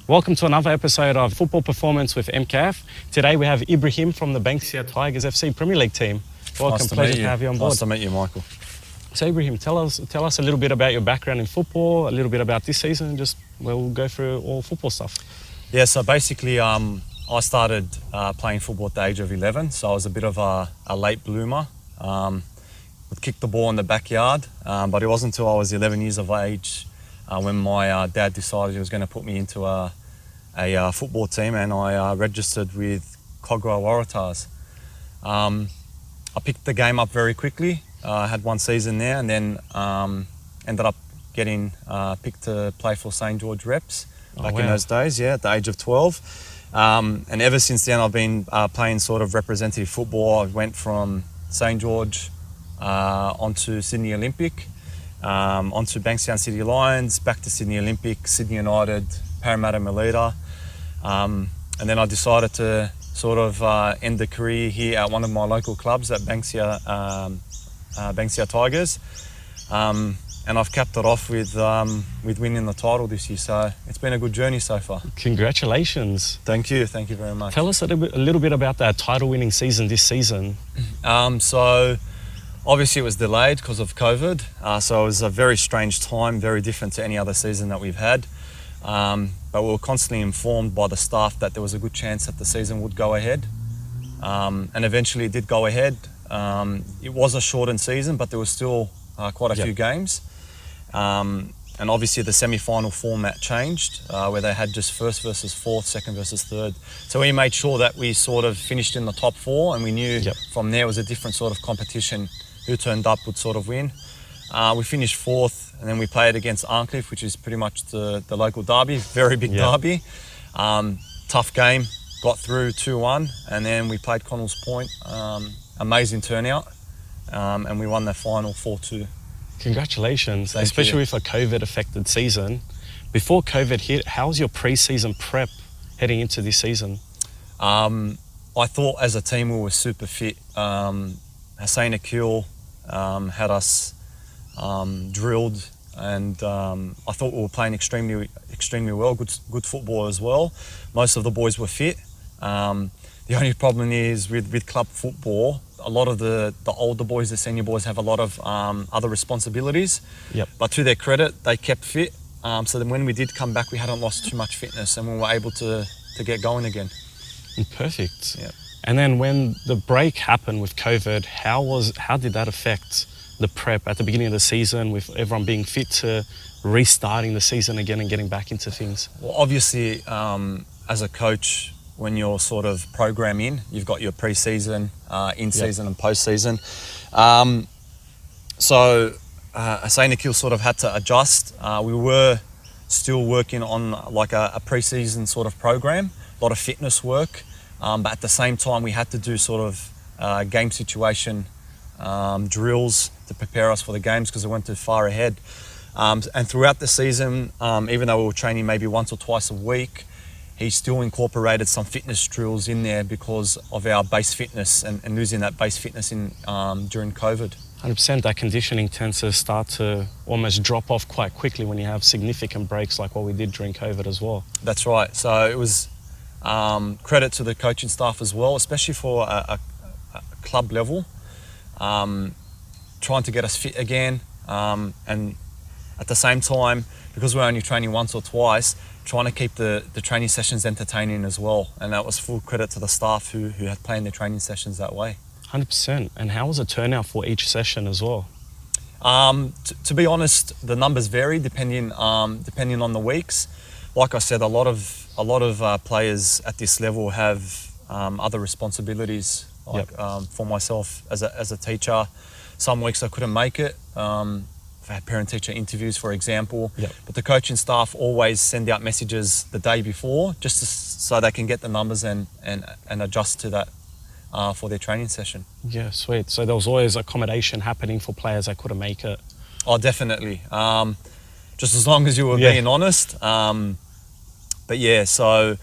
Welcome to another episode of Football Performance with MKF. Today we have Ibrahim from the Banksia Tigers FC Premier League team. Welcome, pleasure to have you on board. Nice to meet you, Michael. So Ibrahim, tell us a little bit about your background in football, a little bit about this season, we'll go through all football stuff. Yeah, so basically I started playing football at the age of 11, so I was a bit of a late bloomer. Would kick the ball in the backyard, but it wasn't until I was 11 years of age when my dad decided he was going to put me into a football team, and I registered with Kogarah Waratahs. I picked the game up very quickly. I had one season there, and then ended up getting picked to play for St George Reps back in those days, at the age of 12. And ever since then I've been playing sort of representative football. I went from St George onto Sydney Olympic, onto Banksia City Lions, back to Sydney Olympic, Sydney United, Parramatta Melita. And then I decided to sort of end the career here at one of my local clubs at Banksia Tigers. And I've capped it off with winning the title this year. So it's been a good journey so far. Congratulations. Thank you very much. Tell us a little bit about that title-winning season this season. So obviously it was delayed because of COVID. So it was a very strange time, very different to any other season that we've had. But we were constantly informed by the staff that there was a good chance that the season would go ahead. And eventually it did go ahead. It was a shortened season, but there was still quite a few games. And obviously the semi-final format changed, where they had just first versus fourth, second versus third. So we made sure that we sort of finished in the top four, and we knew from there was a different sort of competition. Who turned up would sort of win. We finished fourth, and then we played against Arncliffe, which is pretty much the local derby, very big derby. Tough game, got through 2-1, and then we played Connells Point. Amazing turnout, and we won the final 4-2. Congratulations, especially with a COVID-affected season. Before COVID hit, how was your pre-season prep heading into this season? I thought as a team we were super fit. Hussein Akil had us drilled, and I thought we were playing extremely well, good football as well. Most of the boys were fit. The only problem is with club football, a lot of the older boys, the senior boys, have a lot of other responsibilities. But to their credit, they kept fit. So then when we did come back, we hadn't lost too much fitness, and we were able to get going again. Perfect. And then when the break happened with COVID, how did that affect the prep at the beginning of the season, with everyone being fit to restarting the season again and getting back into things? Well, obviously, as a coach, when you're sort of programming, you've got your pre-season, in-season and post-season. So Hussein Akil sort of had to adjust. We were still working on like a pre-season sort of program, a lot of fitness work, but at the same time we had to do sort of game situation drills to prepare us for the games because they weren't too far ahead. And throughout the season, even though we were training maybe once or twice a week, he still incorporated some fitness drills in there because of our base fitness and losing that base fitness during COVID. 100%, that conditioning tends to start to almost drop off quite quickly when you have significant breaks like what we did during COVID as well. That's right. So it was credit to the coaching staff as well, especially for a club level, trying to get us fit again, and at the same time, because we're only training once or twice, trying to keep the training sessions entertaining as well. And that was full credit to the staff who had planned their training sessions that way. 100%. And how was the turnout for each session as well? To be honest, the numbers vary depending on the weeks. Like I said, a lot of players at this level have other responsibilities. Like for myself as a teacher, some weeks I couldn't make it. I had parent-teacher interviews, for example. But the coaching staff always send out messages the day before, just so they can get the numbers and adjust to that for their training session. Yeah, sweet. So there was always accommodation happening for players that couldn't make it. Oh, definitely. Just as long as you were being honest. But yeah, so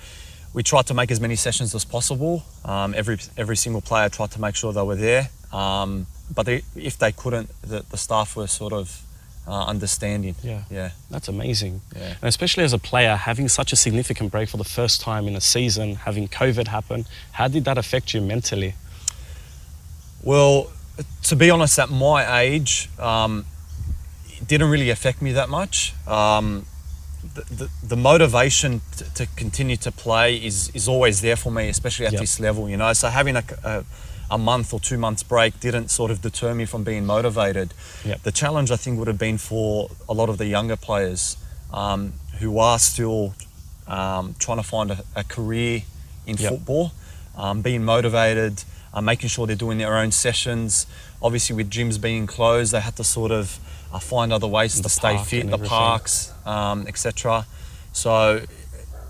we tried to make as many sessions as possible. Every single player tried to make sure they were there. But if they couldn't, the staff were sort of understanding. Yeah. That's amazing. Yeah. And especially as a player, having such a significant break for the first time in a season, having COVID happen, how did that affect you mentally? Well, to be honest, at my age, it didn't really affect me that much. The motivation to continue to play is always there for me, especially at this level, you know. So having a month or 2 months break didn't sort of deter me from being motivated. The challenge, I think, would have been for a lot of the younger players who are still trying to find a career in football, being motivated, making sure they're doing their own sessions. Obviously, with gyms being closed, they had to sort of find other ways to stay fit, the parks, etc. So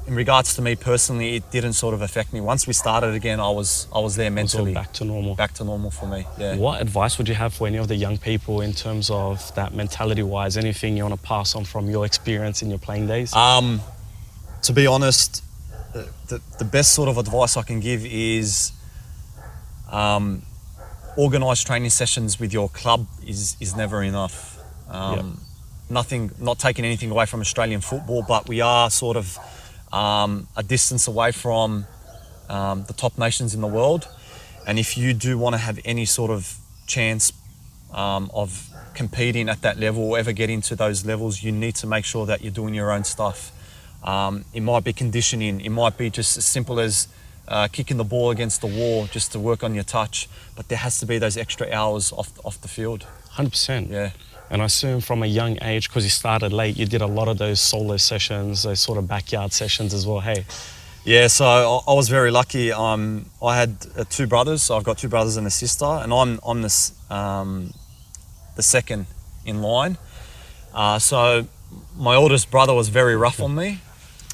in regards to me personally, it didn't sort of affect me. Once we started again, I was there mentally. Back to normal. Back to normal for me, yeah. What advice would you have for any of the young people in terms of that mentality-wise? Anything you want to pass on from your experience in your playing days? To be honest, the best sort of advice I can give is organise training sessions with your club is never enough. Not taking anything away from Australian football, but we are sort of a distance away from the top nations in the world. And if you do want to have any sort of chance of competing at that level or ever getting to those levels, you need to make sure that you're doing your own stuff. It might be conditioning, it might be just as simple as kicking the ball against the wall just to work on your touch, but there has to be those extra hours off the field. 100%. Yeah. And I assume from a young age, because you started late, you did a lot of those solo sessions, those sort of backyard sessions as well, hey? Yeah, so I was very lucky. I had 2 brothers, so I've got 2 brothers and a sister, and I'm the second in line. So my oldest brother was very rough on me,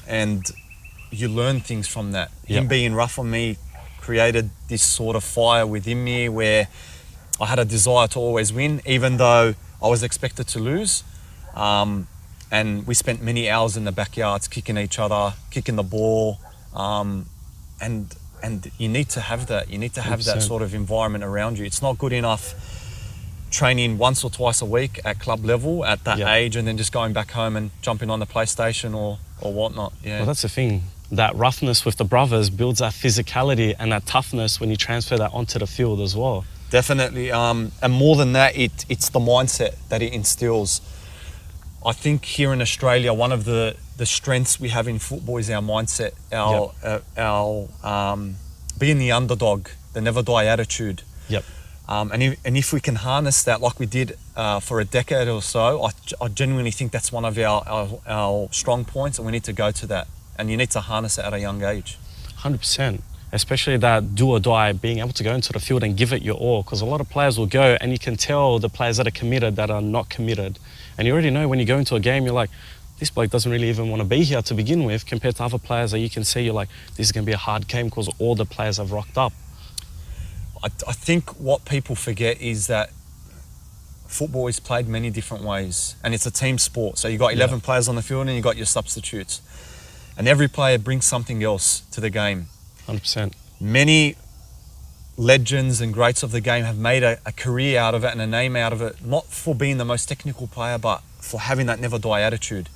and you learn things from that. Him being rough on me created this sort of fire within me where I had a desire to always win, even though I was expected to lose. And we spent many hours in the backyards kicking each other, kicking the ball. And you need to have that. You need to have 100%. That sort of environment around you. It's not good enough training once or twice a week at club level at that age and then just going back home and jumping on the PlayStation or whatnot. Yeah. Well, that's the thing. That roughness with the brothers builds that physicality and that toughness when you transfer that onto the field as well. Definitely. And more than that, it's the mindset that it instills. I think here in Australia, one of the strengths we have in football is our mindset, our being the underdog, the never die attitude. And if we can harness that like we did for a decade or so, I genuinely think that's one of our strong points, and we need to go to that. And you need to harness it at a young age. 100%. Especially that do or die, being able to go into the field and give it your all, because a lot of players will go and you can tell the players that are committed that are not committed. And you already know when you go into a game, you're like, this bloke doesn't really even want to be here to begin with, compared to other players that you can see, you're like, this is going to be a hard game because all the players have rocked up. I think what people forget is that football is played many different ways, and it's a team sport. So you've got 11 players on the field and you've got your substitutes. And every player brings something else to the game. 100%. Many legends and greats of the game have made a career out of it and a name out of it, not for being the most technical player, but for having that never die attitude.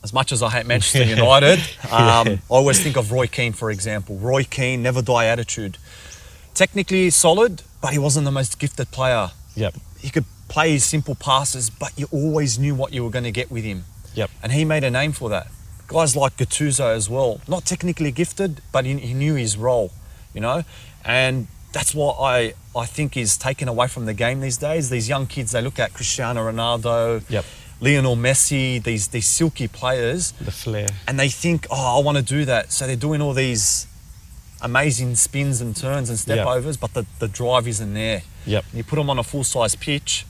As much as I hate Manchester United, I always think of Roy Keane, for example. Roy Keane, never die attitude. Technically solid, but he wasn't the most gifted player. He could play his simple passes, but you always knew what you were going to get with him. And he made a name for that. Guys like Gattuso as well, not technically gifted, but he knew his role, you know? And that's what I think is taken away from the game these days. These young kids, they look at Cristiano Ronaldo, Lionel Messi, these silky players. The flair. And they think, oh, I want to do that. So they're doing all these amazing spins and turns and step overs, but the drive isn't there. You put them on a full-size pitch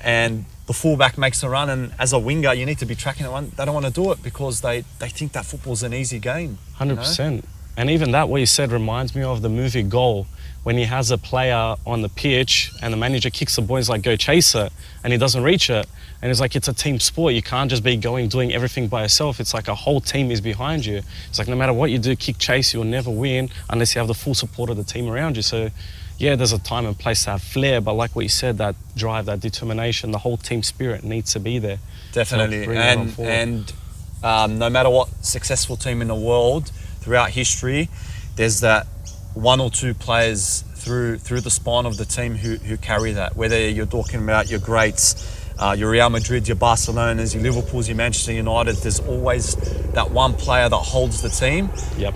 and the fullback makes a run, and as a winger, you need to be tracking it. They don't want to do it because they think that football's an easy game. 100%. You know? And even that, what you said, reminds me of the movie Goal, when he has a player on the pitch and the manager kicks the ball, he's like, go chase it, and he doesn't reach it. And it's like, it's a team sport. You can't just be doing everything by yourself. It's like a whole team is behind you. It's like no matter what you do, kick, chase, you'll never win unless you have the full support of the team around you. So yeah, there's a time and place to have flair, but like what you said, that drive, that determination, the whole team spirit needs to be there. Definitely. bring everyone forward. No matter what successful team in the world throughout history, there's that one or two players through the spine of the team who carry that. Whether you're talking about your greats, your Real Madrid, your Barcelonas, your Liverpools, your Manchester United, there's always that one player that holds the team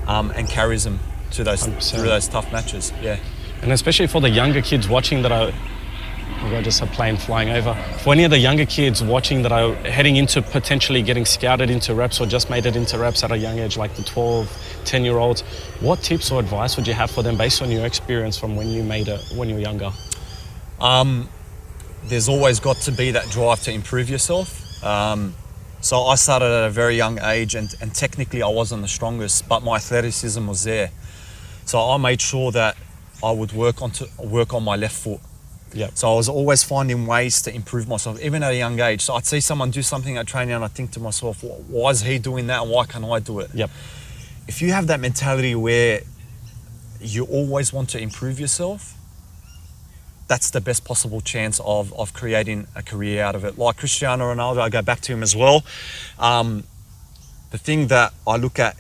and carries them to those 100%. through those tough matches. Yeah. And especially for the younger kids watching that are, we've got just a plane flying over. For any of the younger kids watching that are heading into potentially getting scouted into reps or just made it into reps at a young age, like the 12, 10-year-olds, what tips or advice would you have for them based on your experience from when you made it, when you were younger? There's always got to be that drive to improve yourself. So I started at a very young age and technically I wasn't the strongest, but my athleticism was there. So I made sure that I would work on my left foot. Yep. So I was always finding ways to improve myself, even at a young age. So I'd see someone do something at training and I think to myself, why is he doing that and why can't I do it? Yep. If you have that mentality where you always want to improve yourself, that's the best possible chance of creating a career out of it. Like Cristiano Ronaldo, I go back to him as well. The thing that I look at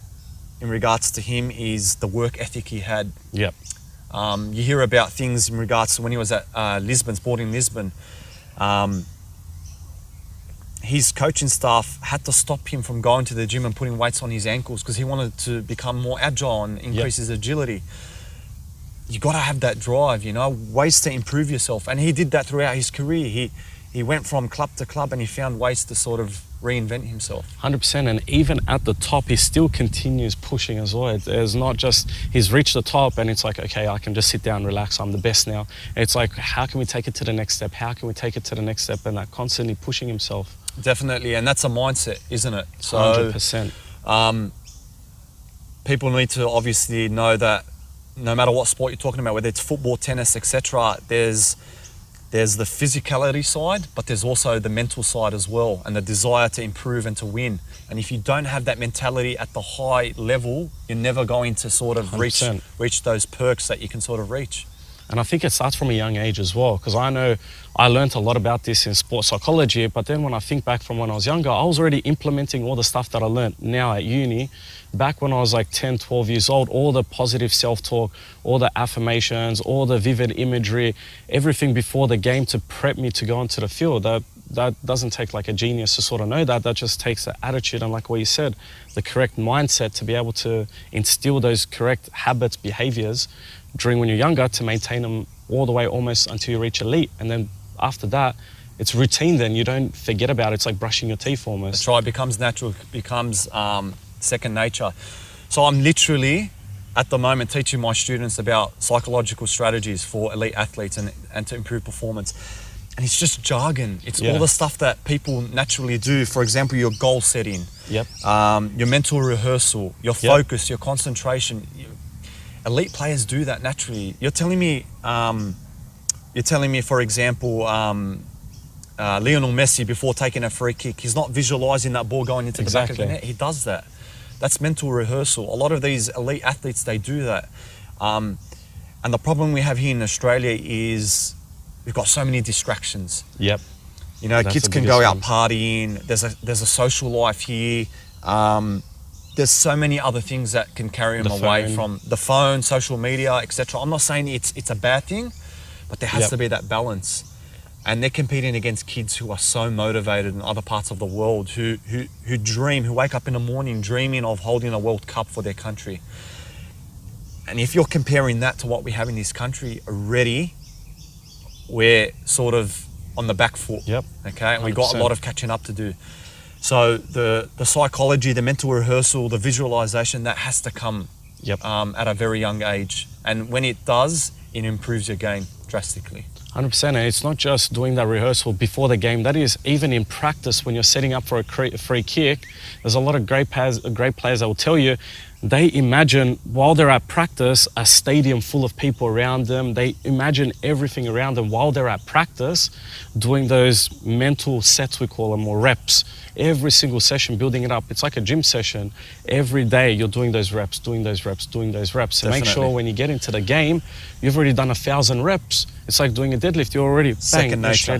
in regards to him is the work ethic he had. Yep. You hear about things in regards to when he was at Sporting Lisbon. His coaching staff had to stop him from going to the gym and putting weights on his ankles because he wanted to become more agile and increase his agility. You got to have that drive, you know, ways to improve yourself. And he did that throughout his career. He went from club to club and he found ways to sort of reinvent himself. 100%, and even at the top, he still continues pushing as well. It's not just he's reached the top and it's like, okay, I can just sit down, relax, I'm the best now. It's like, how can we take it to the next step? How can we take it to the next step? And that constantly pushing himself. Definitely, and that's a mindset, isn't it? So 100%. People need to obviously know that no matter what sport you're talking about, whether it's football, tennis, etc., there's the physicality side, but there's also the mental side as well, and the desire to improve and to win. And if you don't have that mentality at the high level, you're never going to sort of 100%. reach those perks that you can sort of reach. And I think it starts from a young age as well, because I know I learned a lot about this in sports psychology, but then when I think back from when I was younger, I was already implementing all the stuff that I learned now at uni. Back when I was like 10, 12 years old, all the positive self-talk, all the affirmations, all the vivid imagery, everything before the game to prep me to go onto the field. That doesn't take like a genius to sort of know that. That just takes the attitude and, like what you said, the correct mindset to be able to instill those correct habits, behaviors during when you're younger to maintain them all the way almost until you reach elite. And then after that, it's routine then. You don't forget about it. It's like brushing your teeth almost. That's right. It becomes natural. It becomes second nature. So I'm literally, at the moment, teaching my students about psychological strategies for elite athletes and to improve performance. And it's just jargon. It's all the stuff that people naturally do. For example, your goal setting, your mental rehearsal, your focus, your concentration. Elite players do that naturally. You're telling me, for example, Lionel Messi, before taking a free kick, he's not visualizing that ball going into the back of the net. He does that. That's mental rehearsal. A lot of these elite athletes, they do that. And the problem we have here in Australia is we've got so many distractions. Yep. You know, kids can go out partying. There's a social life here. There's so many other things that can carry them away from the phone, social media, etc. I'm not saying it's a bad thing, but there has to be that balance. And they're competing against kids who are so motivated in other parts of the world, who dream, who wake up in the morning dreaming of holding a World Cup for their country. And if you're comparing that to what we have in this country already, we're sort of on the back foot. Yep. Okay, and we've got a lot of catching up to do. So the psychology, the mental rehearsal, the visualization, that has to come at a very young age. And when it does, it improves your game drastically. 100%, and it's not just doing that rehearsal before the game. That is even in practice when you're setting up for a free kick. There's a lot of great players that will tell you, they imagine while they're at practice a stadium full of people around them. They imagine everything around them while they're at practice, doing those mental sets, we call them, or reps. Every single session, building it up. It's like a gym session. Every day you're doing those reps, doing those reps, doing those reps. And make sure when you get into the game, you've already done 1,000 reps. It's like doing a deadlift. You're already straight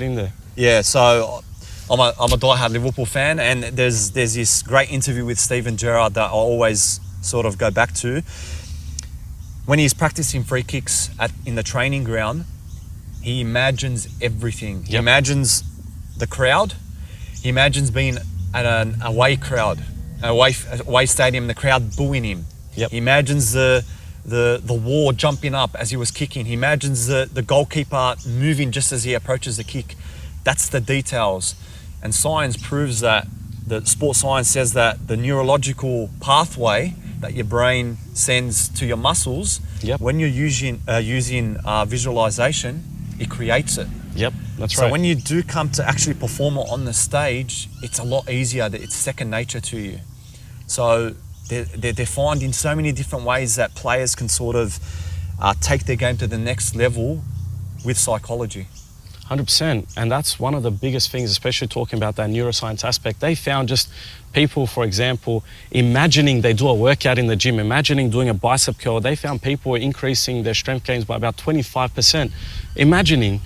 in there. Yeah, so I'm a diehard Liverpool fan, and there's this great interview with Steven Gerrard that I always sort of go back to. When he's practicing free kicks in the training ground, he imagines everything. He imagines the crowd. He imagines being at an away crowd, away stadium, the crowd booing him. He imagines the wall jumping up as he was kicking. He imagines the goalkeeper moving just as he approaches the kick. That's the details. And science proves that, the sports science says that the neurological pathway that your brain sends to your muscles, when you're using visualization, it creates it. That's so right. When you do come to actually perform on the stage, it's a lot easier. It's second nature to you. So they're finding so many different ways that players can sort of take their game to the next level with psychology. 100%. And that's one of the biggest things, especially talking about that neuroscience aspect. They found just people, for example, imagining they do a workout in the gym, imagining doing a bicep curl. They found people were increasing their strength gains by about 25%. Imagining.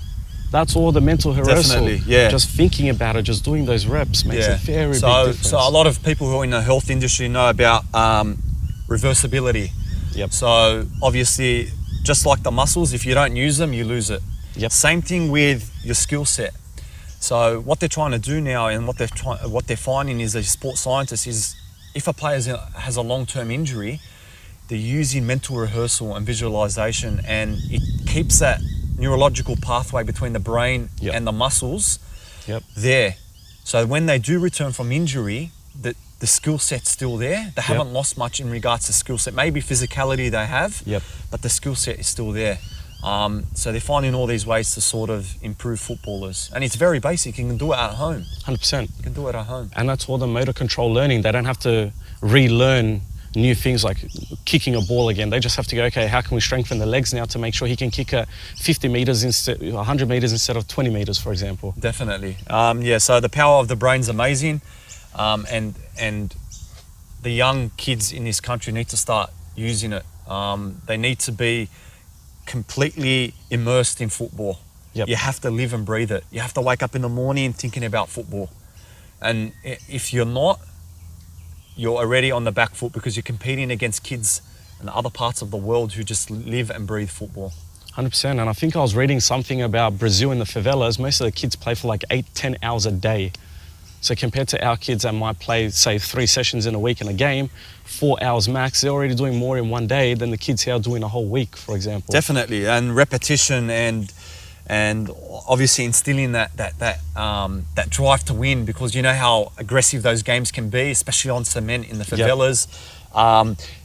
That's all the mental rehearsal. Just thinking about it, just doing those reps makes a very big difference. So a lot of people who are in the health industry know about reversibility. So obviously, just like the muscles, if you don't use them, you lose it. Same thing with your skill set. So what they're trying to do now, and what they're finding is, as sports scientists, is if a player has a long-term injury, they're using mental rehearsal and visualization, and it keeps that neurological pathway between the brain and the muscles there. So when they do return from injury, the skill set's still there. They haven't lost much in regards to skill set. Maybe physicality they have, but the skill set is still there. So they're finding all these ways to sort of improve footballers. And it's very basic. You can do it at home. 100%. You can do it at home. And that's all the motor control learning. They don't have to relearn new things like kicking a ball again. They just have to go, okay, how can we strengthen the legs now to make sure he can kick 50 meters instead, 100 meters instead of 20 meters, for example? Definitely. So the power of the brain's amazing. And the young kids in this country need to start using it. They need to be completely immersed in football. You have to live and breathe it. You have to wake up in the morning thinking about football. And if you're not, you're already on the back foot, because you're competing against kids in other parts of the world who just live and breathe football. 100%. And I think I was reading something about Brazil in the favelas. Most of the kids play for like 8-10 hours a day. So compared to our kids that might play, say, 3 sessions in a week in a game, 4 hours max, they're already doing more in one day than the kids here are doing a whole week, for example. Definitely. And repetition and obviously instilling that drive to win, because you know how aggressive those games can be, especially on cement in the favelas.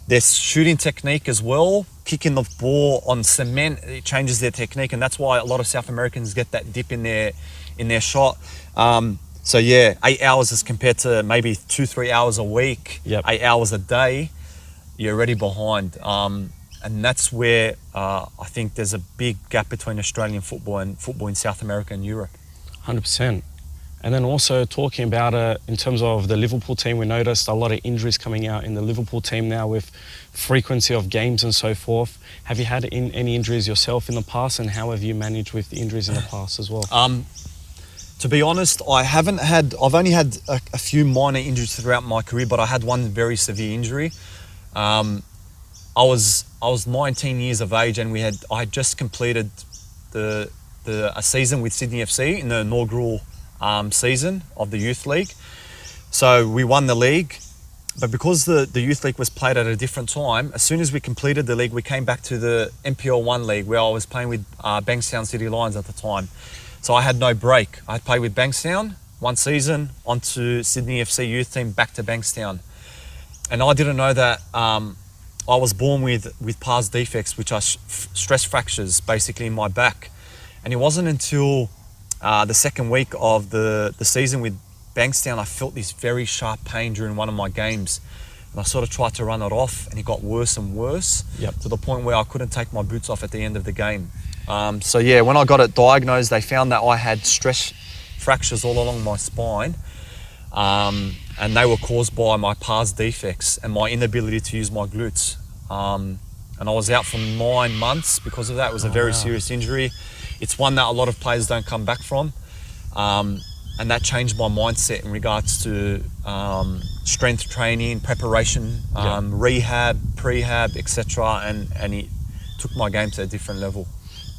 Their shooting technique as well, kicking the ball on cement, it changes their technique, and that's why a lot of South Americans get that dip in their shot. So 8 hours as compared to maybe 2-3 hours a week, 8 hours a day, you're already behind. And that's where I think there's a big gap between Australian football and football in South America and Europe. 100%. And then also talking about in terms of the Liverpool team, we noticed a lot of injuries coming out in the Liverpool team now with frequency of games and so forth. Have you had any injuries yourself in the past, and how have you managed with injuries in the past as well? To be honest, I've only had a few minor injuries throughout my career, but I had one very severe injury. I was 19 years of age, and I had just completed a season with Sydney FC in the inaugural season of the Youth League. So we won the league, but because the Youth League was played at a different time, as soon as we completed the league, we came back to the NPL 1 league, where I was playing with Banksia City Lions at the time. So I had no break. I played with Bankstown one season, onto Sydney FC youth team, back to Bankstown. And I didn't know that I was born with pars defects, which are stress fractures basically in my back. And it wasn't until the second week of the season with Bankstown, I felt this very sharp pain during one of my games. And I sort of tried to run it off, and it got worse and worse to the point where I couldn't take my boots off at the end of the game. So yeah, when I got it diagnosed, they found that I had stress fractures all along my spine, and they were caused by my pars defects and my inability to use my glutes. And I was out for 9 months because of that. It was a very serious injury. It's one that a lot of players don't come back from. And that changed my mindset in regards to strength training, preparation, rehab, prehab, etc. And it took my game to a different level.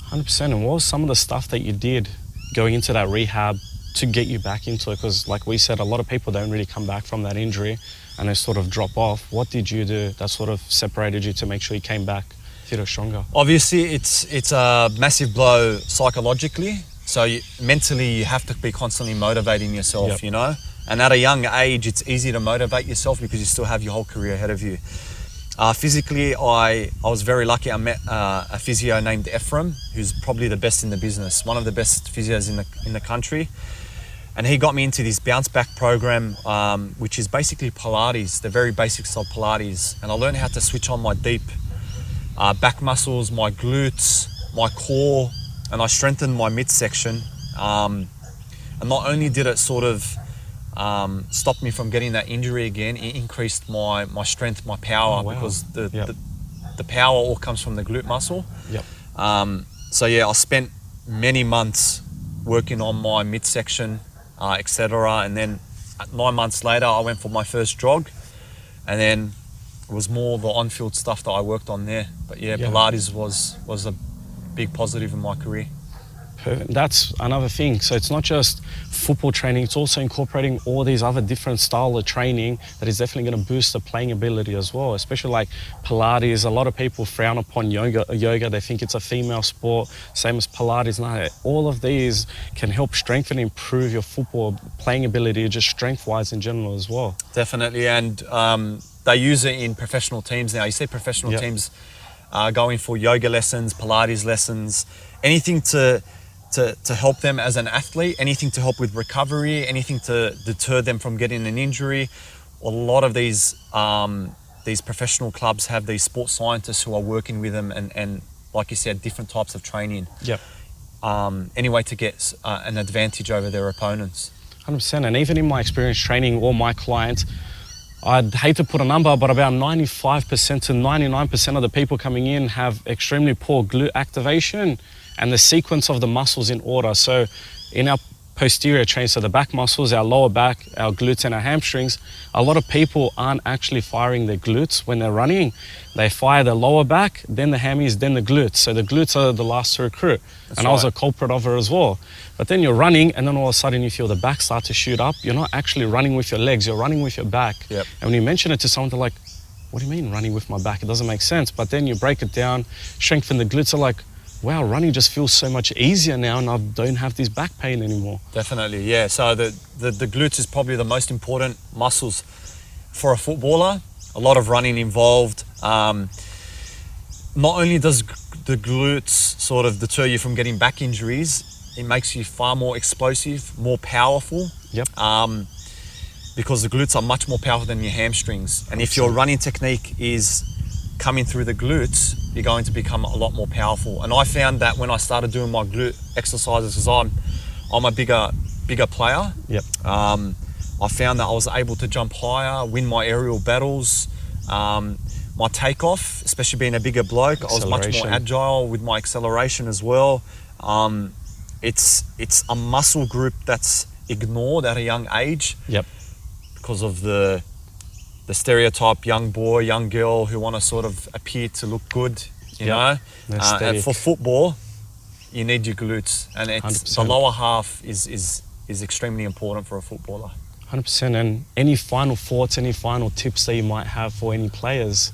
100%. And what was some of the stuff that you did going into that rehab to get you back into it? Because like we said, a lot of people don't really come back from that injury and they sort of drop off. What did you do that sort of separated you to make sure you came back fitter, stronger? Obviously, it's a massive blow psychologically. So mentally, you have to be constantly motivating yourself, you know? And at a young age, it's easy to motivate yourself because you still have your whole career ahead of you. Physically, I was very lucky. I met a physio named Ephraim, who's probably the best in the business, one of the best physios in the country. And he got me into this bounce back program, which is basically Pilates, the very basics of Pilates. And I learned how to switch on my deep back muscles, my glutes, my core, and I strengthened my midsection. And not only did it sort of stop me from getting that injury again, it increased my strength, my power, because the power all comes from the glute muscle. So yeah, I spent many months working on my midsection, etc. And then 9 months later, I went for my first jog, and then it was more the on-field stuff that I worked on there. But yeah, Pilates was a big positive in my career. Perfect. That's another thing. So it's not just football training, it's also incorporating all these other different style of training that is definitely going to boost the playing ability as well, especially like Pilates. A lot of people frown upon yoga. They think it's a female sport, same as Pilates. No, all of these can help strengthen and improve your football playing ability, just strength-wise in general as well. Definitely, and they use it in professional teams now. You see professional teams going for yoga lessons, Pilates lessons, anything to help them as an athlete, anything to help with recovery, anything to deter them from getting an injury. A lot of these professional clubs have these sports scientists who are working with them and like you said, different types of training. Anyway, to get an advantage over their opponents. 100%. And even in my experience training all my clients, I'd hate to put a number, but about 95% to 99% of the people coming in have extremely poor glute activation and the sequence of the muscles in order. So in our posterior chain, so the back muscles, our lower back, our glutes and our hamstrings, a lot of people aren't actually firing their glutes when they're running. They fire the lower back, then the hammies, then the glutes. So the glutes are the last to recruit. I was a culprit of it as well. But then you're running and then all of a sudden you feel the back start to shoot up. You're not actually running with your legs, you're running with your back. And when you mention it to someone, they're like, what do you mean running with my back? It doesn't make sense. But then you break it down, strengthen the glutes, are like, wow, running just feels so much easier now and I don't have this back pain anymore. Definitely, yeah. So the glutes is probably the most important muscles for a footballer. A lot of running involved. Not only does the glutes sort of deter you from getting back injuries, it makes you far more explosive, more powerful. Because the glutes are much more powerful than your hamstrings. And if your running technique is coming through the glutes, you're going to become a lot more powerful. And I found that when I started doing my glute exercises, because I'm a bigger player. I found that I was able to jump higher, win my aerial battles. My takeoff, especially being a bigger bloke, I was much more agile with my acceleration as well. It's a muscle group that's ignored at a young age because of the stereotype young boy, young girl who want to sort of appear to look good, you know. And for football, you need your glutes, and it's the lower half is extremely important for a footballer. 100%. And any final thoughts, any final tips that you might have for any players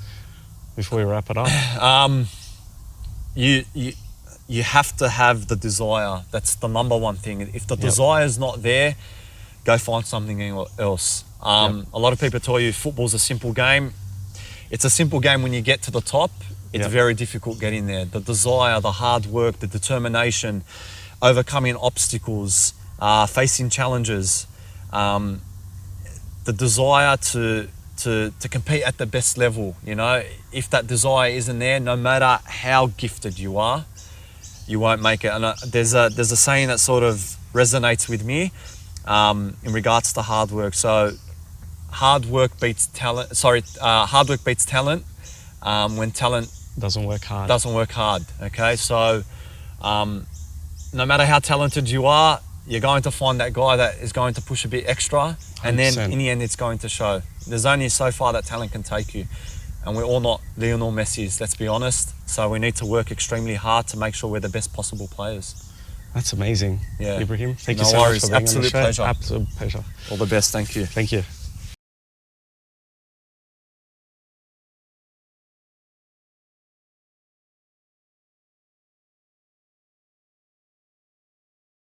before we wrap it up? You have to have the desire. That's the number one thing. If the desire is not there, go find something else. A lot of people tell you football's a simple game. It's a simple game when you get to the top. It's very difficult getting there. The desire, the hard work, the determination, overcoming obstacles, facing challenges, the desire to to compete at the best level. You know, if that desire isn't there, no matter how gifted you are, you won't make it. And there's a saying that sort of resonates with me in regards to hard work. So hard work beats talent. Hard work beats talent when talent Doesn't work hard. Okay, so no matter how talented you are, you're going to find that guy that is going to push a bit extra, and then 100%. in the end it's going to show. There's only so far that talent can take you, and we're all not Lionel Messi's, let's be honest. So we need to work extremely hard to make sure we're the best possible players. That's amazing. Yeah. Ibrahim, thank you No so worries. much for being Absolute on the show. pleasure. Absolute pleasure. All the best. Thank you. Thank you.